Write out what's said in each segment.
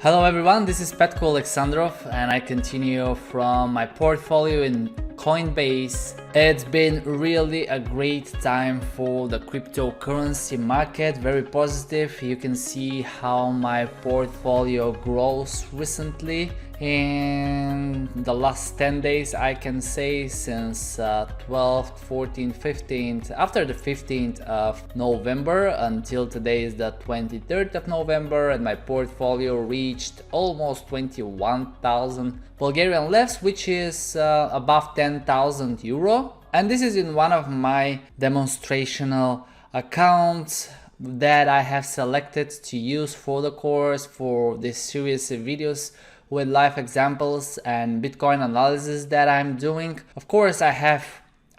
Hello everyone, this is Petko Alexandrov and I continue from my portfolio in Coinbase. It's been really a great time for the cryptocurrency market, very positive. You can see how my portfolio grows recently. In the last 10 days, I can say since 12th, 14th, 15th, after the 15th of November until today is the 23rd of November, and my portfolio reached almost 21,000 Bulgarian levs, which is above 10,000 euro. And this is in one of my demonstrational accounts that I have selected to use for the course, for this series of videos with live examples and Bitcoin analysis that I'm doing. Of course, I have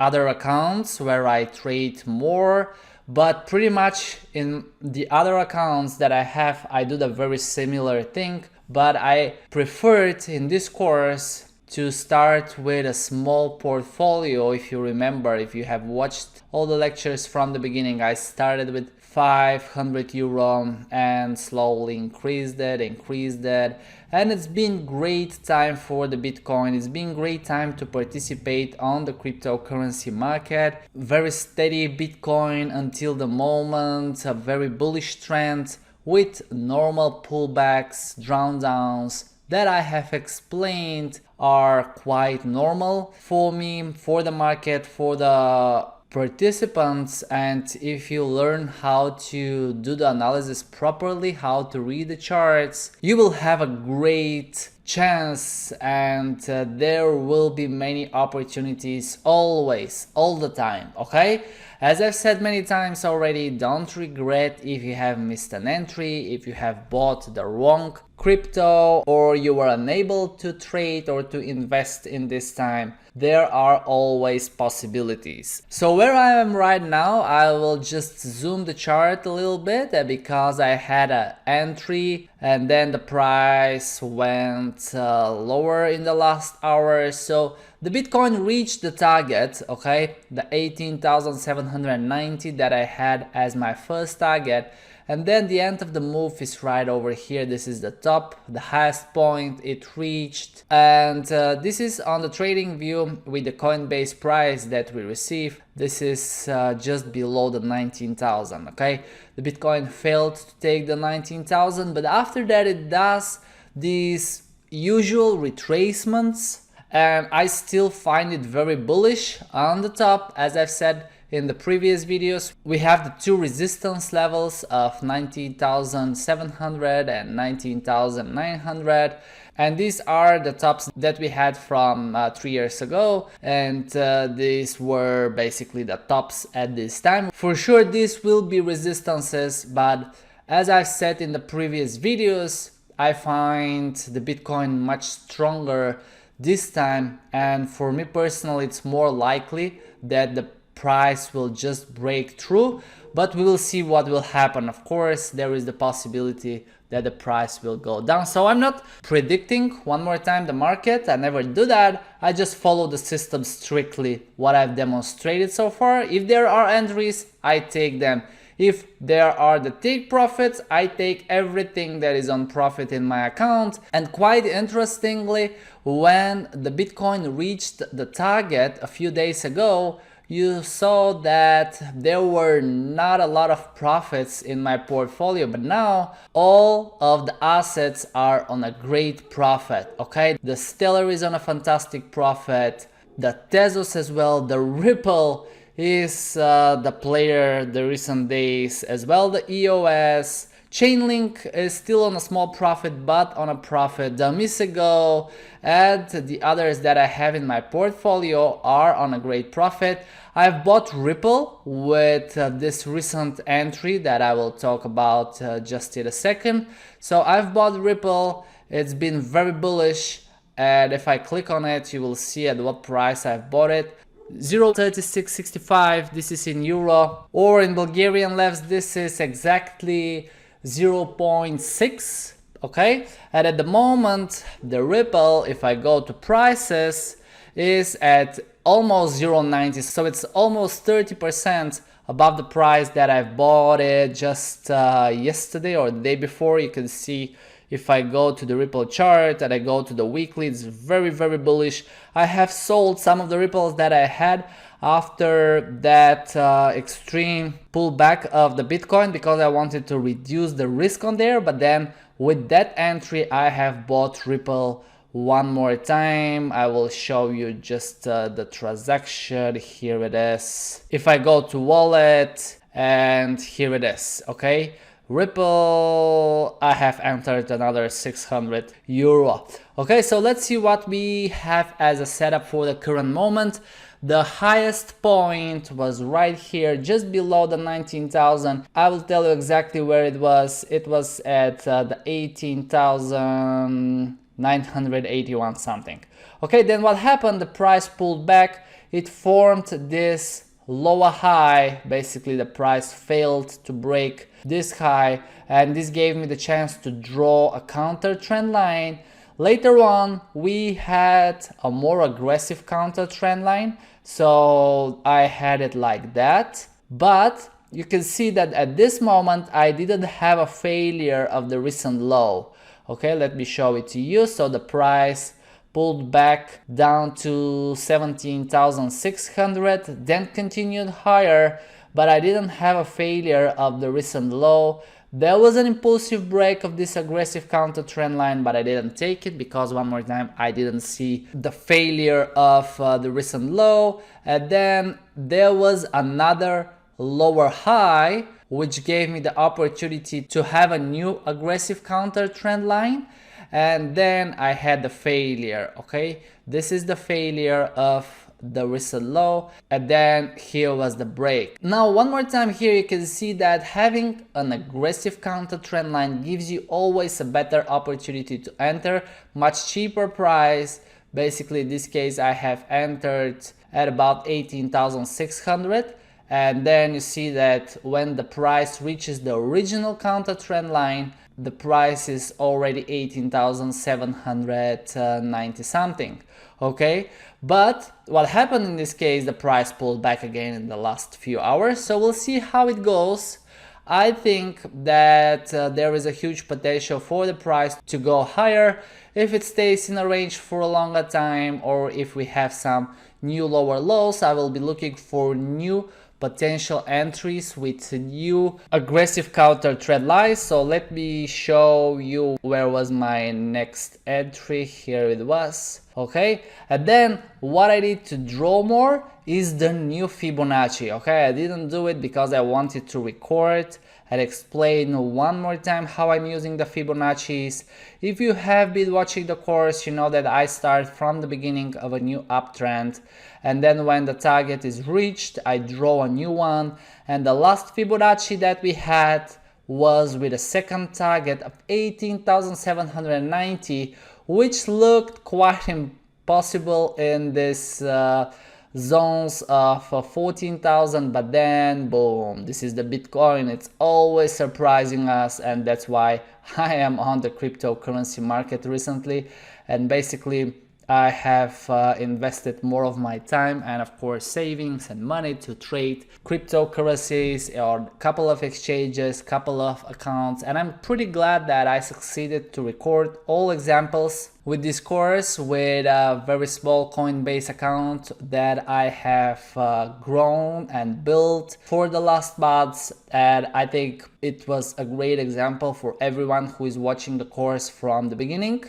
other accounts where I trade more, but pretty much in the other accounts that I have, I do the very similar thing, but I preferred in this course to start with a small portfolio. If you remember, if you have watched all the lectures from the beginning, I started with 500 euro and slowly increased it, and it's been great time for the Bitcoin. It's been great time to participate on the cryptocurrency market. Very steady Bitcoin until the moment, a very bullish trend with normal pullbacks, drawdowns that I have explained are quite normal for me, for the market, for the participants. And if you learn how to do the analysis properly, how to read the charts, you will have a great chance, and there will be many opportunities always, all the time. Okay, as I've said many times already, don't regret if you have missed an entry, if you have bought the wrong crypto, or you were unable to trade or to invest in this time. There are always possibilities. So where I am right now, I will just zoom the chart a little bit because I had an entry and then the price went lower in the last hour. So the Bitcoin reached the target, okay, the 18,790 that I had as my first target. And then the end of the move is right over here. This is the top, the highest point it reached. And this is on the trading view with the Coinbase price that we receive. This is just below the 19,000, okay? The Bitcoin failed to take the 19,000, but after that it does these usual retracements. And I still find it very bullish on the top. As I've said in the previous videos, we have the two resistance levels of 19,700 and 19,900, and these are the tops that we had from 3 years ago, and these were basically the tops at this time. For sure these will be resistances, but as I said in the previous videos, I find the Bitcoin much stronger this time, and for me personally it's more likely that the price will just break through, but we will see what will happen. Of course, there is the possibility that the price will go down. So I'm not predicting, one more time, the market. I never do that. I just follow the system strictly, what I've demonstrated so far. If there are entries, I take them. If there are the take profits, I take everything that is on profit in my account. And quite interestingly, when the Bitcoin reached the target a few days ago, you saw that there were not a lot of profits in my portfolio, but now all of the assets are on a great profit, okay? The Stellar is on a fantastic profit, the Tezos as well, the Ripple is the player the recent days as well, the EOS, Chainlink is still on a small profit, but on a profit. The Misego and the others that I have in my portfolio are on a great profit. I've bought Ripple with this recent entry that I will talk about just in a second. So I've bought Ripple, it's been very bullish, and if I click on it, you will see at what price I've bought it. 0.3665, this is in euro, or in Bulgarian levs, this is exactly 0.6, okay? And at the moment, the Ripple, if I go to prices, is at almost 0.90, so it's almost 30% above the price that I've bought it just yesterday or the day before. You can see If I go to the Ripple chart and I go to the weekly, it's very, very bullish. I have sold some of the Ripples that I had after that extreme pullback of the Bitcoin because I wanted to reduce the risk on there. But then with that entry, I have bought Ripple one more time. I will show you just the transaction. Here it is. If I go to wallet, and here it is, okay? Ripple, I have entered another 600 euro. Okay, so let's see what we have as a setup for the current moment. The highest point was right here, just below the 19,000. I will tell you exactly where it was. It was at the 18,981 something. Okay, then what happened? The price pulled back. It formed this lower high. Basically, the price failed to break this high, and this gave me the chance to draw a counter trend line. Later on, we had a more aggressive counter trend line, so I had it like that. But you can see that at this moment, I didn't have a failure of the recent low. Okay, let me show it to you. So the price pulled back down to 17,600, then continued higher, but I didn't have a failure of the recent low. There was an impulsive break of this aggressive counter trend line, but I didn't take it because, one more time, I didn't see the failure of the recent low. And then there was another lower high, which gave me the opportunity to have a new aggressive counter trend line. And then I had the failure. Okay, this is the failure of the recent low, and then here was the break. Now one more time, here you can see that having an aggressive counter trend line gives you always a better opportunity to enter, much cheaper price. Basically in this case I have entered at about 18,600, and then you see that when the price reaches the original counter trend line, the price is already 18,790 something. Okay, but what happened in this case, the price pulled back again in the last few hours, so we'll see how it goes. I think that there is a huge potential for the price to go higher if it stays in a range for a longer time, or if we have some new lower lows. I will be looking for new potential entries with new aggressive counter trend lines. So let me show you where was my next entry. Here it was. Okay, and then what I need to draw more is the new Fibonacci. Okay, I didn't do it because I wanted to record and explain one more time how I'm using the Fibonacci's. If you have been watching the course, you know that I start from the beginning of a new uptrend, and then when the target is reached, I draw a new one. And the last Fibonacci that we had was with a second target of 18,790, which looked quite impossible in this zones of 14,000, but then boom, this is the Bitcoin. It's always surprising us, and that's why I am on the cryptocurrency market recently. And basically I have invested more of my time and of course savings and money to trade cryptocurrencies or a couple of exchanges, couple of accounts, and I'm pretty glad that I succeeded to record all examples with this course with a very small Coinbase account that I have grown and built for the last months. And I think it was a great example for everyone who is watching the course from the beginning,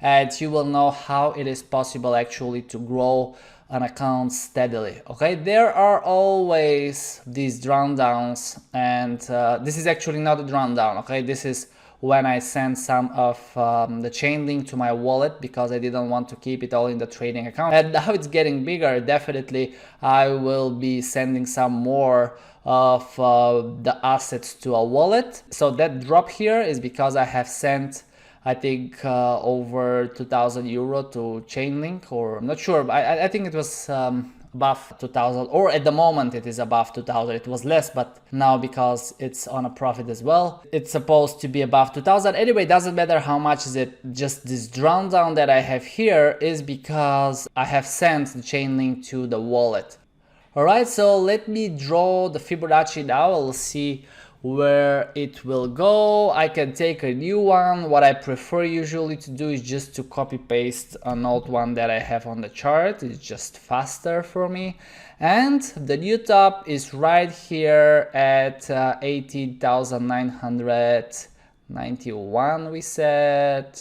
and you will know how it is possible actually to grow an account steadily. Okay, there are always these drawdowns, and this is actually not a drawdown. Okay, this is when I send some of the Chainlink to my wallet because I didn't want to keep it all in the trading account. And now it's getting bigger. Definitely I will be sending some more of the assets to a wallet. So that drop here is because I have sent, I think, over 2,000 euro to Chainlink, or I'm not sure. I think it was above 2,000, or at the moment it is above 2,000. It was less, but now because it's on a profit as well, it's supposed to be above 2,000. Anyway, it doesn't matter how much is it. Just this drawdown that I have here is because I have sent the Chainlink to the wallet. Alright, so let me draw the Fibonacci now. We'll see where it will go. I can take a new one. What I prefer usually to do is just to copy paste an old one that I have on the chart. It's just faster for me. And the new top is right here at 18,991 we said.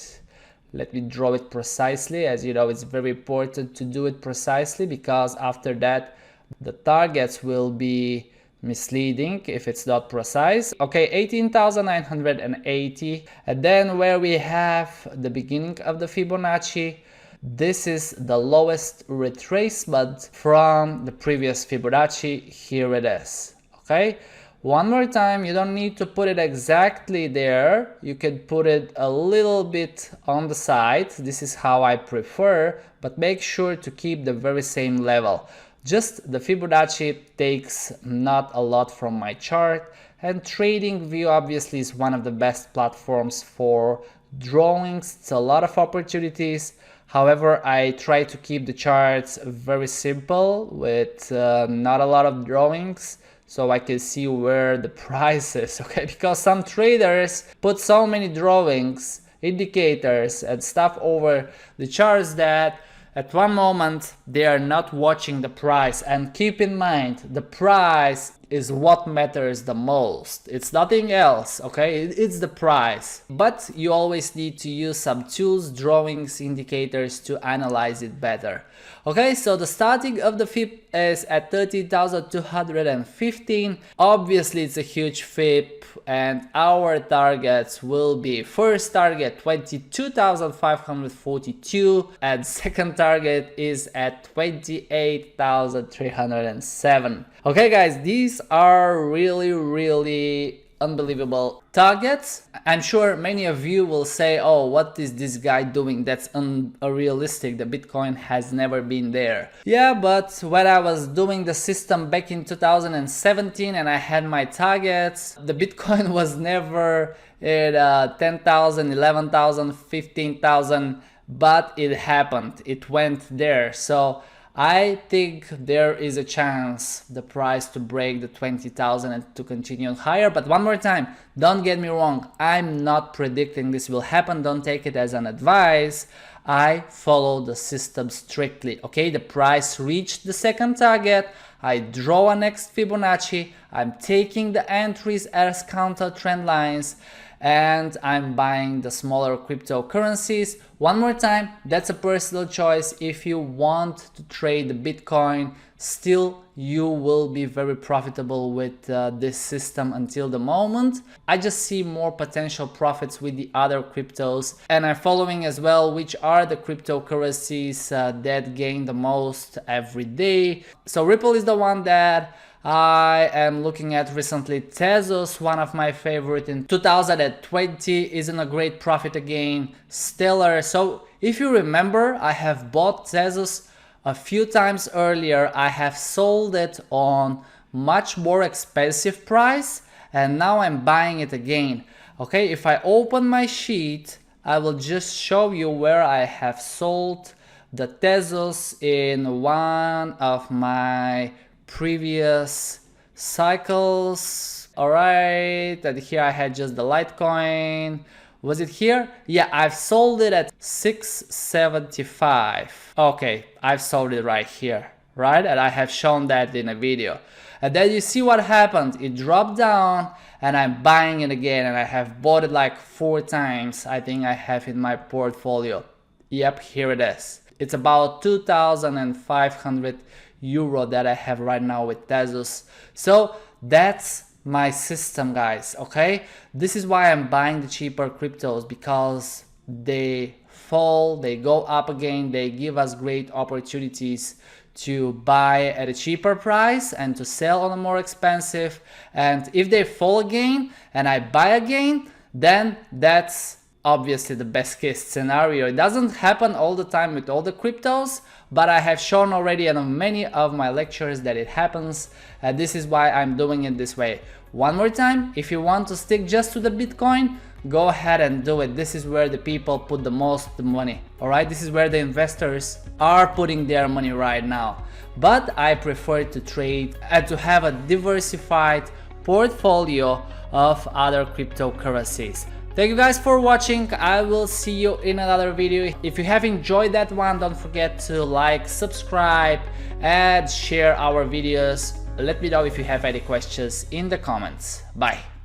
Let me draw it precisely. As you know, it's very important to do it precisely, because after that the targets will be misleading if it's not precise. Okay, 18,980, and then where we have the beginning of the Fibonacci, this is the lowest retracement from the previous Fibonacci. Here it is. Okay, one more time, you don't need to put it exactly there, you can put it a little bit on the side. This is how I prefer, but make sure to keep the very same level. Just the Fibonacci takes not a lot from my chart, and TradingView obviously is one of the best platforms for drawings. It's a lot of opportunities. However, I try to keep the charts very simple with not a lot of drawings, so I can see where the price is, okay? Because some traders put so many drawings, indicators and stuff over the charts that at one moment they are not watching the price. And keep in mind, the price is what matters the most. It's nothing else, okay? It's the price. But you always need to use some tools, drawings, indicators to analyze it better. Okay, so the starting of the FIB is at 13,215. Obviously, it's a huge FIB, and our targets will be first target 22,542, and second target is at 28,307. Okay, guys, these are really unbelievable targets. I'm sure many of you will say, oh, what is this guy doing? That's unrealistic. The Bitcoin has never been there. Yeah, but when I was doing the system back in 2017 and I had my targets, the Bitcoin was never at 10,000, 11,000, 15,000, but it happened. It went there. So I think there is a chance the price to break the 20,000 and to continue higher. But one more time, don't get me wrong, I'm not predicting this will happen. Don't take it as an advice. I follow the system strictly. Okay, the price reached the second target, I draw a next Fibonacci, I'm taking the entries as counter trend lines, and I'm buying the smaller cryptocurrencies. One more time, that's a personal choice. If you want to trade the Bitcoin, still you will be very profitable with this system until the moment. I just see more potential profits with the other cryptos, and I'm following as well which are the cryptocurrencies that gain the most every day. So Ripple is the one that I am looking at recently. Tezos, one of my favorite in 2020, is in a great profit again. Stellar. So if you remember, I have bought Tezos a few times earlier. I have sold it on much more expensive price, and now I'm buying it again. Okay, if I open my sheet, I will just show you where I have sold the Tezos in one of my previous cycles. All right, and here I had just the Litecoin. Was it here? Yeah, I've sold it at 675. Okay, I've sold it right here, right? And I have shown that in a video. And then you see what happened. It dropped down and I'm buying it again, and I have bought it like 4 times. I think I have in my portfolio. Yep, here it is. It's about 2,500 euro that I have right now with Tezos. So that's my system, guys. Okay, this is why I'm buying the cheaper cryptos, because they fall, they go up again, they give us great opportunities to buy at a cheaper price and to sell on a more expensive. And if they fall again and I buy again, then that's obviously the best case scenario. It doesn't happen all the time with all the cryptos, but I have shown already in many of my lectures that it happens. This is why I'm doing it this way. One more time, if you want to stick just to the Bitcoin, go ahead and do it. This is where the people put the most money. All right, this is where the investors are putting their money right now. But I prefer to trade and to have a diversified portfolio of other cryptocurrencies. Thank you guys for watching. I will see you in another video. If you have enjoyed that one, don't forget to like, subscribe, and share our videos. Let me know if you have any questions in the comments. Bye.